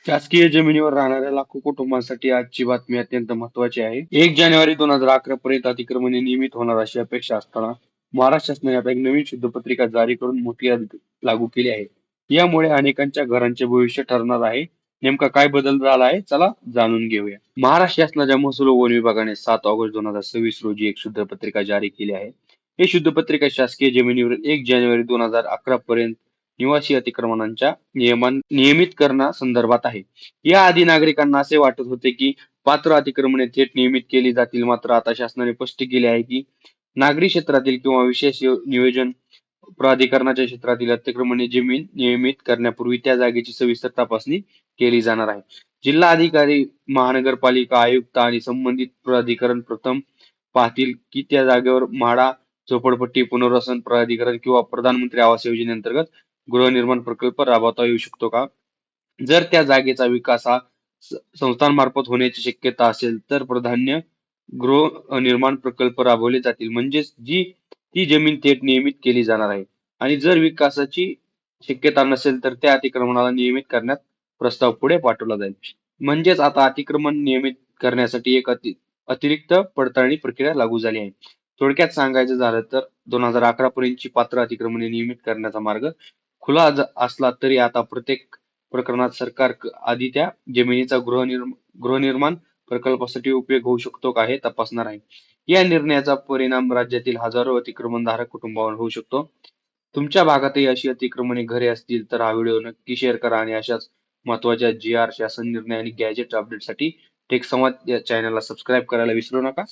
शासकीय जमिनीवर राहणाऱ्या लाखो कुटुंबांसाठी आजची बातमी अत्यंत महत्त्वाची आहे. 1 जानेवारी 2011 पर्यंत अतिक्रमणे नियमित होणार अशी अपेक्षा असताना महाराष्ट्र शासनाने आता एक नवीन शुद्धपत्रिका जारी करून मोठी यादी लागू केली आहे. यामुळे अनेकांच्या घरांचे भविष्य ठरणार आहे. नेमका काय बदल झाला आहे? चला जाणून घेऊया. महाराष्ट्र शासनाच्या महसूल व वन विभागाने 7 ऑगस्ट 2026 रोजी एक शुद्धपत्रिका जारी केली आहे. ही शुद्धपत्रिका शासकीय जमिनीवर 1 जानेवारी 2011 पर्यंत निवासी अतिक्रमणांच्या नियमित करण्यासंदर्भात आहे. या आधी नागरिकांना असे वाटत होते की पात्र अतिक्रमणे थेट नियमित केली जातील, मात्र आता शासनाने स्पष्ट केले आहे की नागरी क्षेत्रातील किंवा विशेष नियोजन प्राधिकरणाच्या क्षेत्रातील अतिक्रमणे जमीन नियमित करण्यापूर्वी त्या जागेची सविस्तर तपासणी केली जाणार आहे. जिल्हा अधिकारी, महानगरपालिका आयुक्त आणि संबंधित प्राधिकरण प्रथम पाहतील की त्या जागेवर म्हाडा, झोपडपट्टी पुनर्वसन प्राधिकरण किंवा प्रधानमंत्री आवास योजनेअंतर्गत गृहनिर्माण प्रकल्प राबवता येऊ शकतो का? जर त्या जागेचा विकास हा संस्थांमार्फत होण्याची शक्यता असेल तर प्राधान्य गृहनिर्माण प्रकल्प राबवले जातील, म्हणजेच ती जमीन थेट नियमित केली जाणार आहे. आणि जर विकासाची शक्यता नसेल तर त्या अतिक्रमणाला नियमित करण्यात प्रस्ताव पुढे पाठवला जाईल. म्हणजेच आता अतिक्रमण नियमित करण्यासाठी एक अतिरिक्त पडताळणी प्रक्रिया लागू झाली आहे. थोडक्यात सांगायचं झालं तर 2011 पर्यंतची पात्र अतिक्रमणे नियमित करण्याचा मार्ग खुला असला तरी आता प्रत्येक प्रकरणात सरकार आधी त्या जमिनीचा गृहनिर्माण प्रकल्पासाठी उपयोग होऊ शकतो का हे तपासणार आहे. या निर्णयाचा परिणाम राज्यातील हजारो अतिक्रमणधारक कुटुंबावर होऊ शकतो. तुमच्या भागातही अशी अतिक्रमणे घरे असतील तर हा व्हिडिओ नक्की शेअर करा आणि अशाच महत्त्वाच्या जी आर, शासन निर्णय आणि गॅजेट अपडेटसाठी टेक संवाद या चॅनलला सबस्क्राईब करायला विसरू नका.